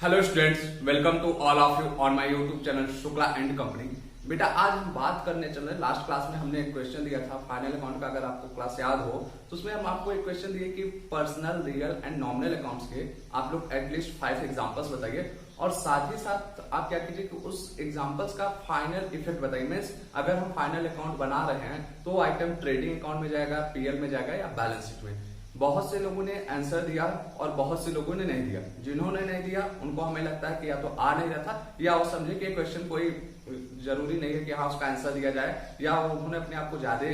Hello students, welcome to all of you on my YouTube channel Shukla and company. बेटा आज हम बात करने चल रहे हैं, लास्ट क्लास में हमने एक क्वेश्चन दिया था फाइनल अकाउंट का, अगर आपको क्लास याद हो तो उसमें हम आपको एक क्वेश्चन दिए कि personal, real and nominal accounts के आप लोग एटलीस्ट 5 एग्जांपल्स बताइए और साथ ही साथ आप क्या कीजिए कि उस एग्जांपल्स का फाइनल इफेक्ट बताइए। मीन्स अगर हम फाइनल अकाउंट बना रहे हैं तो आइटम ट्रेडिंग अकाउंट में जाएगा, पीएल में जाएगा या बैलेंस शीट में। बहुत से लोगों ने आंसर दिया और बहुत से लोगों ने नहीं दिया। जिन्होंने नहीं दिया उनको हमें लगता है कि या तो आ नहीं रहा था या वो समझे कि क्वेश्चन कोई जरूरी नहीं है कि हाँ उसका आंसर दिया जाए, या उन्होंने अपने आप को ज्यादा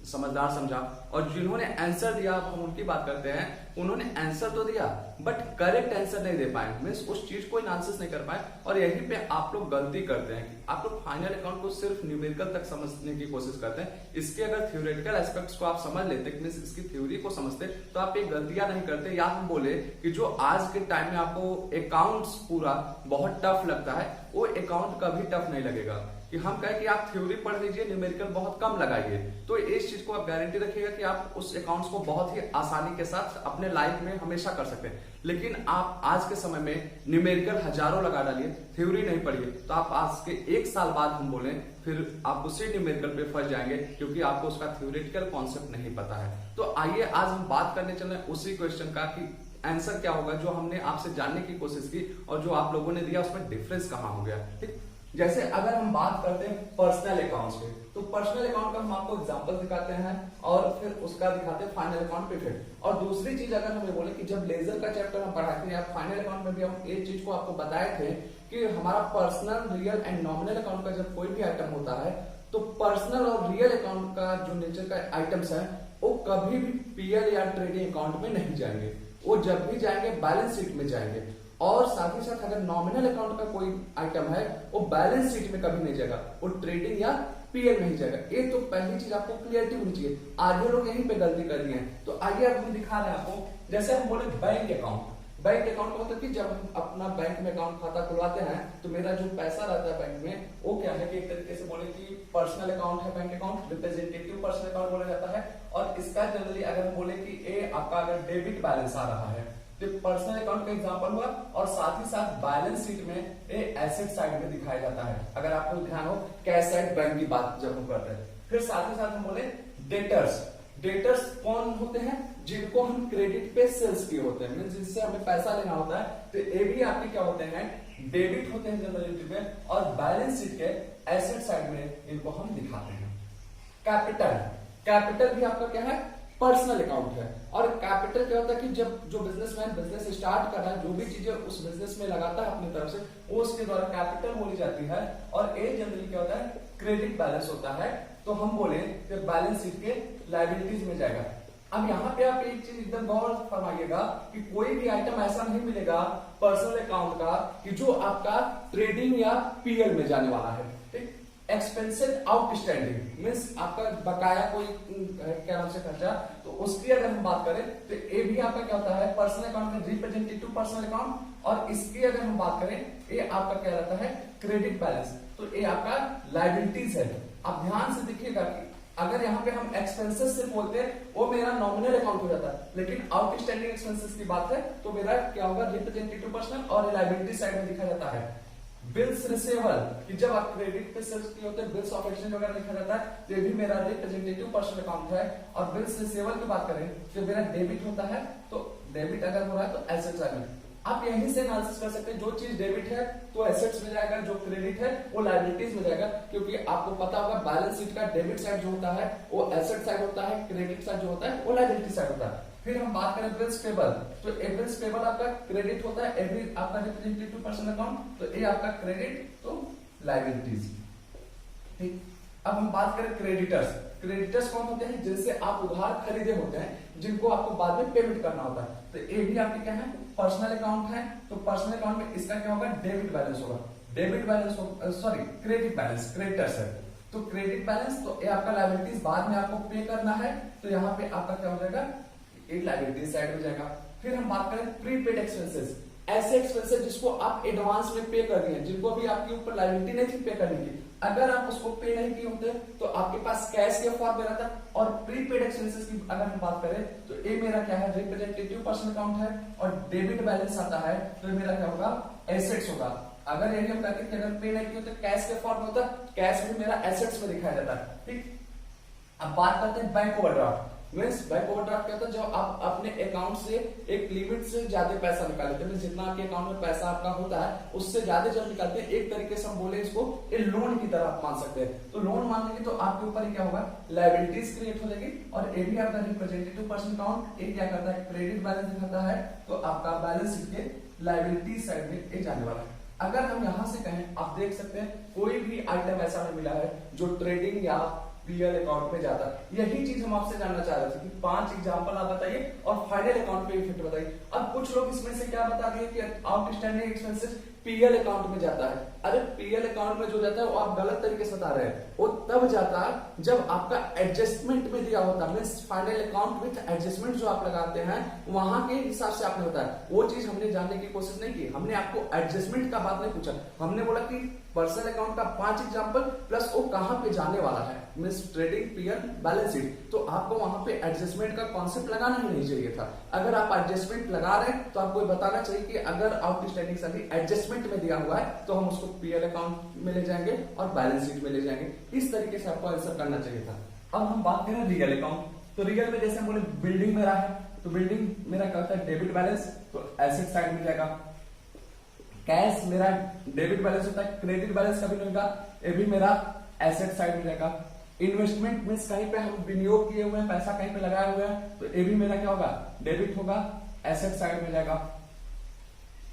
समझदार समझा। और जिन्होंने आंसर दिया, अब हम उनकी बात करते हैं, उन्होंने आंसर तो दिया बट करेक्ट आंसर नहीं दे पाए, मीन्स उस चीज को एनालिसिस नहीं कर पाए। और यहीं पे आप लोग गलती करते हैं कि आप लोग फाइनल अकाउंट को सिर्फ न्यूमेरिकल तक समझने की कोशिश करते हैं। इसके अगर थ्योरेटिकल एस्पेक्ट्स को आप समझ लेते, मीन्स इसकी थ्योरी को समझते, तो आप ये गलतियां नहीं करते। या हम बोले कि जो आज के टाइम में आपको अकाउंट्स पूरा बहुत टफ लगता है, वो अकाउंट कभी टफ नहीं लगेगा। कि हम कहें कि आप थ्योरी पढ़ लीजिए, न्यूमेरिकल बहुत कम लगाइए, तो इस चीज को आप गारंटी रखिएगा कि आप उस अकाउंट्स को बहुत ही आसानी के साथ अपने लाइफ में हमेशा कर सकते हैं। लेकिन आप आज के समय में न्यूमेरिकल हजारों लगा डालिए, थ्योरी नहीं पढ़िए, तो आप आज के 1 साल बाद हम बोले फिर आप उसी न्यूमेरिकल पे फंस जाएंगे, क्योंकि आपको उसका थ्योरेटिकल कॉन्सेप्ट नहीं पता है। तो आइए आज हम बात करने चले उसी क्वेश्चन का कि आंसर क्या होगा, जो हमने आपसे जानने की कोशिश की और जो आप लोगों ने दिया उसमें डिफरेंस कहां हो गया। ठीक, जैसे अगर हम बात करते हैं पर्सनल अकाउंट्स पे, तो पर्सनल अकाउंट का हम आपको एग्जांपल दिखाते हैं और फिर उसका दिखाते हैं फाइनल अकाउंट पे फिर। और दूसरी चीज अगर हमें बोले कि जब लेजर का चैप्टर हम पढ़ाए थे या फाइनल अकाउंट में भी हम एक चीज को आपको बताए थे कि हमारा personal, real and nominal account का जब कोई भी आइटम होता है तो पर्सनल और रियल अकाउंट का जो नेचर का आइटम्स है वो कभी भी पीएल या ट्रेडिंग अकाउंट में नहीं जाएंगे। वो जब भी जाएंगे बैलेंस शीट में जाएंगे। और साथ ही साथ अगर नॉमिनल अकाउंट का कोई आइटम है वो बैलेंस शीट में कभी नहीं जाएगा, वो ट्रेडिंग या पीएल में ही जाएगा। ये तो पहली चीज आपको क्लियरिटी होनी चाहिए। आगे लोग यहीं पे गलती कर रही हैं। तो आइए अब हम दिखा रहे हैं आपको, जैसे हम बोले बैंक अकाउंट। बैंक अकाउंट का मतलब कि जब हम अपना बैंक में अकाउंट खाता खुलवाते हैं तो मेरा जो पैसा रहता है बैंक में वो क्या है कि एक तरीके से बोले कि पर्सनल अकाउंट है bank account, representative personal account बोला जाता है। और इसका जनरली अगर हम बोले कि ए आपका अगर डेबिट बैलेंस आ रहा है तो पर्सनल अकाउंट का एग्जांपल हुआ। और साथ ही साथ बैलेंस शीट में ए एसेट साइड में दिखाया जाता है। अगर आपको ध्यान हो कैश साइड बैंक की बात जब हम करते हैं। फिर साथ ही साथ हम बोले डेटर्स। डेटर्स कौन होते हैं? जिनको हम क्रेडिट पे सेल्स किए होते हैं, जिससे हमें पैसा लेना होता है। तो ये भी आपके क्या होते हैं? डेबिट होते हैं जनरली में। और बैलेंस शीट के एसेट साइड में इनको हम दिखाते हैं। कैपिटल, कैपिटल भी आपका क्या है? पर्सनल अकाउंट है। और कैपिटल क्या होता है कि जब जो बिजनेसमैन बिजनेस स्टार्ट कर रहा है, जो भी चीजें उस बिजनेस में लगाता है अपनी तरफ से, वो उसके द्वारा कैपिटल बोली जाती है। और ए जनरली क्या होता है? क्रेडिट बैलेंस होता है। तो हम बोले कि बैलेंस शीट के लायबिलिटीज में जाएगा। अब यहाँ पे आप एक चीज एकदम गौर फरमाइएगा कि कोई भी आइटम ऐसा नहीं मिलेगा पर्सनल अकाउंट का कि जो आपका ट्रेडिंग या पीएल में जाने वाला है। ठीक, एक्सपेंसिव आउटस्टैंडिंग मीन्स आपका बकाया कोई क्या नाम से खर्चा, तो उसकी अगर हम बात करें तो ये भी आपका क्या होता है? पर्सनल अकाउंट में रिप्रेजेंटेटिव पर्सनल अकाउंट। और इसकी अगर हम बात करें ये आपका क्या रहता है? Credit balance. तो ये आपका लायबिलिटीज है। आप ध्यान से देखिएगा कि अगर यहाँ पे हम एक्सपेंसेस से बोलते हैं वो मेरा नॉमिनल अकाउंट हो जाता है, लेकिन आउटस्टैंडिंग एक्सपेंसेस की बात है तो मेरा क्या होगा? रिप्रेजेंटेटिव पर्सनल और लायबिलिटी साइड में दिखा जाता है। बिल्स रिसीवेबल कि जब आप क्रेडिट पे सेल्स किए होते हैं, बिल्स ऑफ एक्सचेंज वगैरह लिखा जाता है, तो ये भी मेरा रिप्रेजेंटेटिव पर्सनल अकाउंट है। और बिल्स रिसीवेबल की बात करें तो मेरा डेबिट होता है, तो डेबिट अगर हो रहा है तो एसेट साइड में। आप यहीं से एनालिसिस कर सकते हैं, जो चीज डेबिट है तो एसेट्स में जाएगा, जो क्रेडिट है वो लायबिलिटीज में जाएगा। क्योंकि आपको पता होगा बैलेंस शीट का डेबिट साइड जो होता है वो एसेट साइड होता है, क्रेडिट साइड जो होता है वो लायबिलिटी साइड होता है। फिर हम बात करें बिल्स पेबल, तो बिल्स पेबल आपका क्रेडिट होता है, एवरी आपका रिप्रेजेंटेटिव पर्सनल अकाउंट, तो ये आपका क्रेडिट तो लायबिलिटीज। ठीक, अब हम बात करें क्रेडिटर्स। क्रेडिटर्स कौन होते हैं? जिनसे आप उधार खरीदे होते हैं, जिनको आपको बाद में पेमेंट करना होता है। तो ये भी आपके क्या है? पर्सनल अकाउंट है। तो पर्सनल अकाउंट में इसका क्या होगा? डेबिट बैलेंस होगा। Debit balance sorry credit balance, creditors है। तो क्रेडिट बैलेंस तो ये आपका लायबिलिटीज बाद में आपको पे करना है, तो यहाँ पे आपका क्या हो जाएगा? एक लायबिलिटी साइड हो जाएगा। फिर हम बात करें प्रीपेड एक्सपेंसेस। ऐसे एक्सपेंसेस जिसको आप एडवांस में पे कर दिए, जिनको अभी आपके ऊपर लायबिलिटी नहीं थी पे करने की, अगर आप उसको पे नहीं किए होते तो आपके पास कैश के फॉर्म में रहता। और प्रीपेड एक्सपेंसेस की अगर हम बात करें तो ये मेरा क्या है, रिप्रेजेंटेटिव पर्सन अकाउंट है और डेबिट बैलेंस आता है, तो ये मेरा क्या होगा, एसेट्स होगा। अगर यही हम कहते हैं अगर पे नहीं किए तो कैश के फॉर्म में होता, कैश भी मेरा एसेट्स में दिखाया जाता है, ठीक। अब बात करते हैं bank overdraft. Means bank overdraft क्या होता है, जब आप अपने अकाउंट से एक लिमिट से ज्यादा पैसा निकाल लेते हैं, जितना आपके अकाउंट में पैसा आपका होता है उससे ज्यादा जब निकालते हैं, एक तरीके से हम बोले इसको ये लोन की तरह आप मान सकते हैं। तो लोन मानेंगे तो आपके ऊपर क्या होगा, लायबिलिटीज क्रिएट हो जाएगी। और ये भी आपका रिप्रेजेंटेटिव पर्सन अकाउंट ये क्या करता है, क्रेडिट बैलेंस दिखाता है, तो आपका बैलेंस शीट के लायबिलिटी साइड में ये जाने वाला है। अगर हम यहां से कहें, आप देख सकते हैं कोई भी आइटम ऐसा हमें मिला है जो ट्रेडिंग या पीएल अकाउंट में जाता है। यही चीज हम आपसे जानना चाह रहे थे कि 5 एग्जांपल आप बताइए और फाइनल अकाउंट पे इफेक्ट बताइए। अब कुछ लोग इसमें से क्या बता दिए कि आउटस्टैंडिंग एक्सपेंसेस पीएल अकाउंट में जाता है। अरे पीएल अकाउंट में जो जाता है वो आप गलत तरीके से बता रहे हैं, वो तब जाता है जब आपका एडजस्टमेंट में दिया होता है, फाइनल अकाउंट विद एडजस्टमेंट जो आप लगाते हैं वहां के हिसाब से आपने बताया। वो चीज हमने जानने की कोशिश नहीं की, हमने आपको एडजस्टमेंट का बात नहीं पूछा, हमने बोला कि पर्सनल अकाउंट का 5 एग्जांपल प्लस वो कहां पे जाने वाला है, means trading PL balance sheet. तो आपको वहां पे एडजस्टमेंट का कॉन्सेप्ट लगाना ही नहीं चाहिए था। अगर आप एडजस्टमेंट लगा रहे हैं तो आपको बताना चाहिए कि अगर आउटस्टैंडिंग सैलरी एडजस्टमेंट में दिया हुआ है तो हम उसको पीएल अकाउंट में ले जाएंगे और बैलेंस शीट में ले जाएंगे। इस तरीके से आपको आंसर करना चाहिए था। अब हम बात करें रियल अकाउंट, तो रियल में जैसे हम बोले बिल्डिंग मेरा है, तो बिल्डिंग मेरा क्या होता है, डेबिट बैलेंस, तो एसेट साइड में जाएगा। कैश मेरा डेबिट बैलेंस होता है, क्रेडिट बैलेंस कभी नहीं होगा, ये भी मेरा एसेट साइड में जाएगा। इन्वेस्टमेंट मींस कहीं पे हम विनियोग किए हुए हैं, पैसा कहीं पे लगाए हुए हैं, तो ये भी मेरा क्या होगा, डेबिट होगा, एसेट साइड में जाएगा।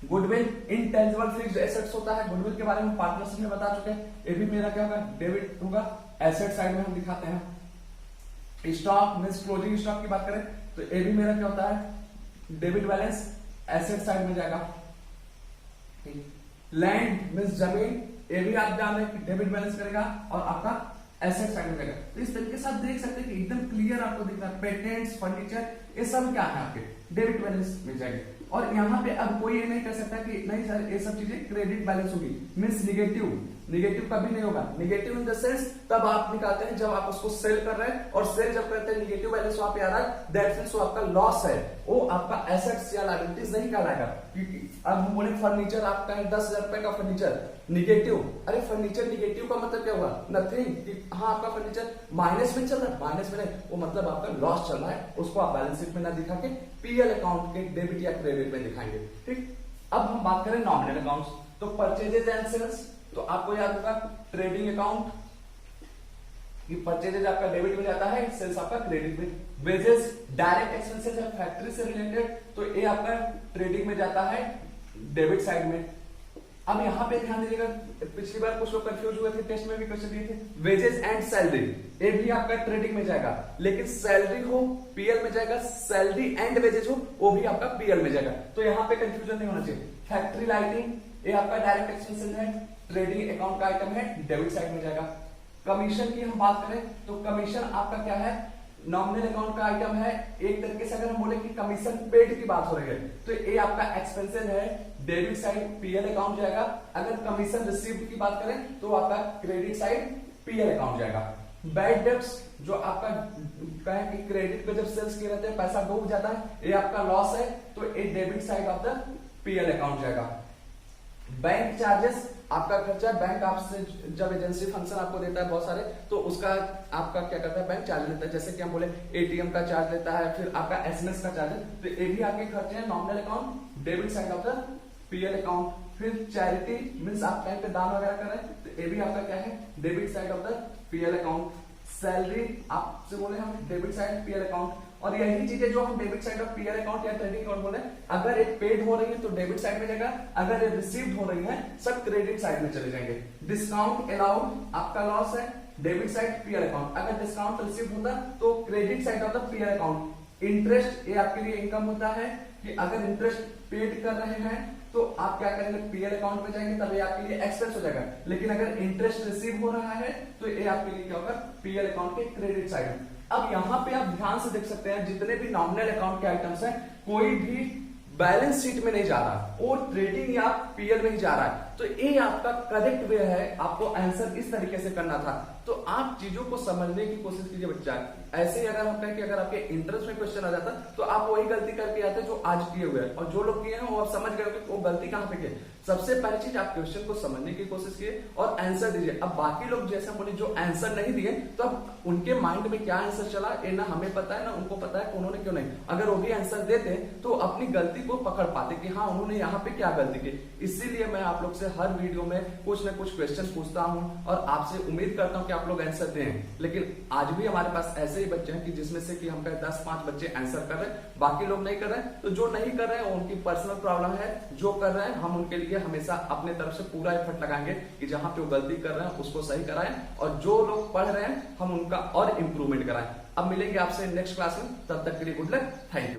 गुडविल इंटेंजिबल फिक्स्ड एसेट्स होता है, गुडविल के बारे में पार्टनरशिप में बता चुके हैं, ये भी मेरा क्या होगा, डेबिट होगा, एसेट साइड में हम दिखाते हैं। स्टॉक मींस क्लोजिंग स्टॉक की बात करें तो ये भी मेरा क्या होता है, डेबिट बैलेंस, एसेट साइड में जाएगा। लैंड मींस जमीन, ये भी आप जान रहे हैं डेबिट बैलेंस करेगा और आपका एसेट साइड में जाएगा। तो इस तरीके से आप देख सकते हैं कि एकदम क्लियर आपको दिख रहा है, पेटेंट्स, फर्नीचर, ये सब क्या है आपके डेबिट बैलेंस में जाएंगे। और यहाँ पे अब कोई ये नहीं कर सकता कि नहीं सर ये सब चीजें क्रेडिट बैलेंस होगी, मींस निगेटिव, निगेटिव कभी नहीं होगा। निगेटिव इन द सेंस तब आप निकालते हैं जब आप उसको सेल कर रहे हैं, और सेल जब करते हैं निगेटिव बैलेंस वहां पे आ रहा है, दैट मींस वो आपका लॉस है, वो आपका एसेट्स या लायबिलिटीज नहीं कहलाएगा। क्योंकि अब हम बोले फर्नीचर आपका है 10,000 रुपए का फर्नीचर, निगेटिव, अरे फर्नीचर निगेटिव का मतलब क्या हुआ, नथिंग। हाँ आपका फर्नीचर माइनस में चल रहा है, माइनस में नहीं, वो मतलब आपका लॉस चल रहा है, उसको आप बैलेंस शीट में ना दिखा के पीएल अकाउंट के डेबिट या क्रेडिट में दिखाएंगे, ठीक। अब हम बात करें नॉमिनल अकाउंट्स, तो परचेजेज एंड सेल्स, तो आपको याद होगा ट्रेडिंग अकाउंट कि परचेजेज आपका डेबिट में जाता है, सेल्स आपका क्रेडिट में। वेजेस डायरेक्ट एक्सपेंसेस है फैक्ट्री से रिलेटेड, तो ये आपका ट्रेडिंग में जाता है, डेबिट साइड में। अब यहाँ पे ध्यान दीजिएगा, पिछली बार कुछ लोग कंफ्यूज हुए थे, टेस्ट में भी क्वेश्चन दिए थे, वेजेस एंड सैलरी, ये भी आपका ट्रेडिंग में जाएगा, लेकिन सैलरी हो पीएल में जाएगा, सैलरी एंड वेजेस हो वो भी आपका पीएल में जाएगा, तो यहाँ पे कंफ्यूजन नहीं होना चाहिए। फैक्ट्री लाइटिंग ये आपका डायरेक्ट एक्सपेंसेस है, ट्रेडिंग अकाउंट का आइटम है, डेबिट साइड में जाएगा। कमीशन की हम बात करें तो कमीशन आपका क्या है, नॉमिनल अकाउंट का आइटम है। एक तरीके से अगर हम बोले कि कमीशन पेड की बात हो रही है तो ये आपका एक्सपेंसेस है, डेबिट साइड पीएल अकाउंट जाएगा। अगर कमीशन रिसीव्ड की बात करें तो आपका क्रेडिट साइड पीएल अकाउंट जाएगा। बैड डेब्ट्स जो आपका कहें कि क्रेडिट पे जब सेल्स किए रहते हैं पैसा डूब जाता है, ये आपका लॉस है, तो ये debit side of the PL account जाएगा। बैंक चार्जेस आपका खर्चा, बैंक आपसे जब एजेंसी फंक्शन आपको देता है बहुत सारे, तो उसका आपका क्या करता है, बैंक चार्ज लेता है। जैसे कि हम बोले एटीएम का चार्ज लेता है, फिर आपका एसएमएस का चार्ज, तो ये भी आपके खर्चे हैं, nominal account debit side of the PL account. फिर चैरिटी मींस आप कहीं पे दान वगैरह कर रहे हैं, तो ये भी आपका क्या है, debit side of the PL account. Salary आपसे बोले हम डेबिट साइड पीएल अकाउंट, और यही चीजें जो हम debit side of PL account या ट्रेडिंग अकाउंट बोले, अगर ये पेड हो रही है तो डेबिट साइड में जाएगा, अगर ये रिसीव्ड हो रही है सब क्रेडिट साइड में चले जाएंगे। डिस्काउंट अलाउड आपका लॉस है, डेबिट साइड पीएल अकाउंट। अगर डिस्काउंट रिसीव होता तो credit side of the PL account. Interest ये आपके लिए इनकम होता है कि अगर इंटरेस्ट पेड कर रहे हैं तो आप क्या करेंगे, पीएल अकाउंट में जाएंगे, तब ये आपके लिए एक्सपेंस हो जाएगा। लेकिन अगर इंटरेस्ट रिसीव हो रहा है तो ये आपके लिए क्या होगा, पीएल अकाउंट के क्रेडिट साइड। अब यहाँ पे आप ध्यान से देख सकते हैं जितने भी नॉमिनल अकाउंट के आइटम्स हैं, कोई भी बैलेंस शीट में नहीं जा रहा, वो ट्रेडिंग या पीएल में ही जा रहा है। तो ये आपका करेक्ट वे है, आपको आंसर इस तरीके से करना था। तो आप चीजों को समझने की कोशिश कीजिए बच्चा। ऐसे ही अगर हम कहें कि अगर आपके इंटरेस्ट में क्वेश्चन आ जाता तो आप वही गलती करके आते जो आज किए हुए हैं, और जो लोग किए हैं वो आप समझ गए कि वो गलती कहां पे किए। सबसे पहली चीज आप क्वेश्चन को समझने की कोशिश कीजिए और आंसर दीजिए। अब बाकी लोग जैसे बोले जो आंसर नहीं दिए, तो अब उनके माइंड में क्या आंसर चला ये ना हमें पता है ना उनको पता है कि उन्होंने क्यों नहीं। अगर वो भी आंसर देते तो अपनी गलती को पकड़ पाते कि हाँ उन्होंने यहाँ पे क्या गलती की। इसीलिए मैं आप लोग से हर वीडियो में कुछ ना कुछ क्वेश्चन पूछता हूँ और आपसे उम्मीद करता हूँ कि आप लोग आंसर दें। लेकिन आज भी हमारे पास ऐसे ही बच्चे हैं कि जिसमें से कि हम 10-5 बच्चे आंसर कर रहे हैं, बाकी लोग नहीं कर रहे हैं। तो जो नहीं कर रहे हैं उनकी पर्सनल प्रॉब्लम है, जो कर रहे हैं हम उनके लिए हमेशा अपने तरफ से पूरा एफर्ट लगाएंगे कि जहां पे वो गलती कर रहे हैं उसको सही कराएं, और जो लोग पढ़ रहे हैं हम उनका और इंप्रूवमेंट कराएं। अब मिलेंगे आपसे नेक्स्ट क्लास में, तब तक के लिए गुड लक, थैंक यू।